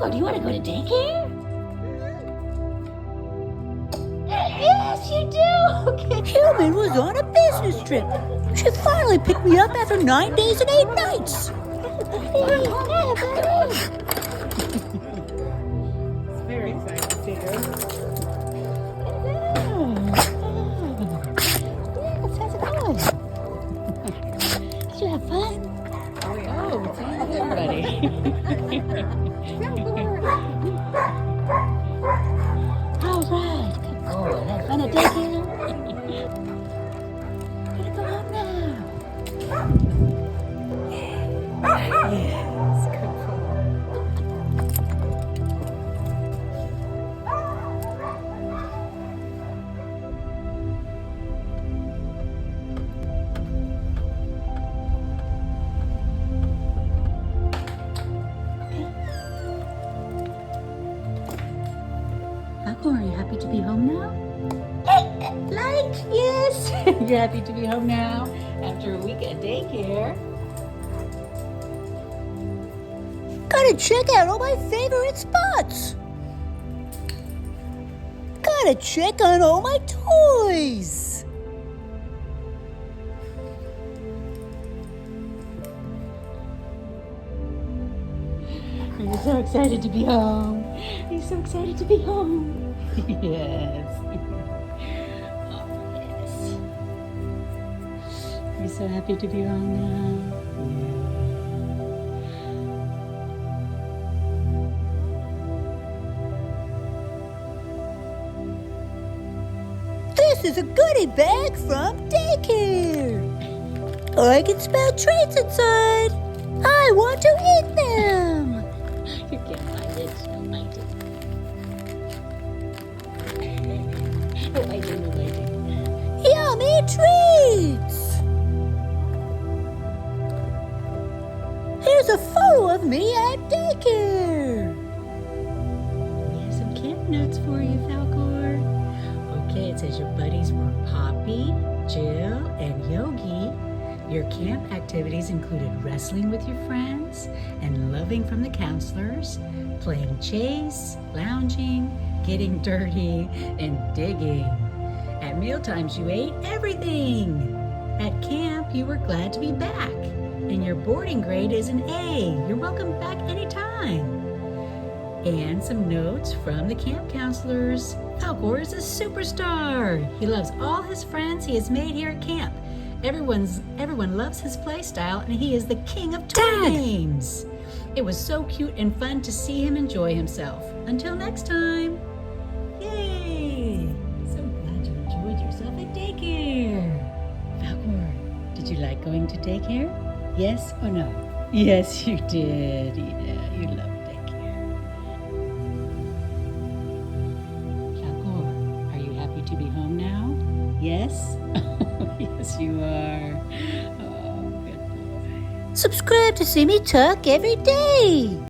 Falcor, do you want to go to daycare? Yes, you do. Okay. Human was on a business trip. She finally picked me up after 9 days and 8 nights. It's very exciting to see her. Yes, how's it going? Did you have fun? Oh, yeah. Oh, it's everybody. All right, good boy. Had fun at daycare? Gotta go home now. Yes, good boy. Falcor, are you happy to be home now? Like, yes. You're happy to be home now after a week at daycare. Gotta check out all my favorite spots. Gotta check on all my toys. You're so excited to be home. You're so excited to be home. Yes. Oh, yes. You're so happy to be home now. This is a goodie bag from daycare. I can smell treats inside. I want to eat them. You can't find it. Don't bite it. No biting, no biting. Yummy treats. Here's a photo of me at daycare. We have some camp notes for you, Falcor. Okay, it says your buddies were Poppy, Jill, and Yogi. Your camp activities included wrestling with your friends and loving from the counselors, playing chase, lounging, getting dirty, and digging. At mealtimes, you ate everything. At camp, you were glad to be back. And your boarding grade is an A. You're welcome back anytime. And some notes from the camp counselors. Falcor is a superstar. He loves all his friends he has made here at camp. Everyone loves his play style, and he is the king of toy games. It was so cute and fun to see him enjoy himself. Until next time. Yay! So glad you enjoyed yourself at daycare. Falcor, did you like going to daycare? Yes or no? Yes, you did. Yeah, you loved daycare. Falcor, are you happy to be home now? Yes? Yes, you are. Oh, good boy. Subscribe to see me talk every day.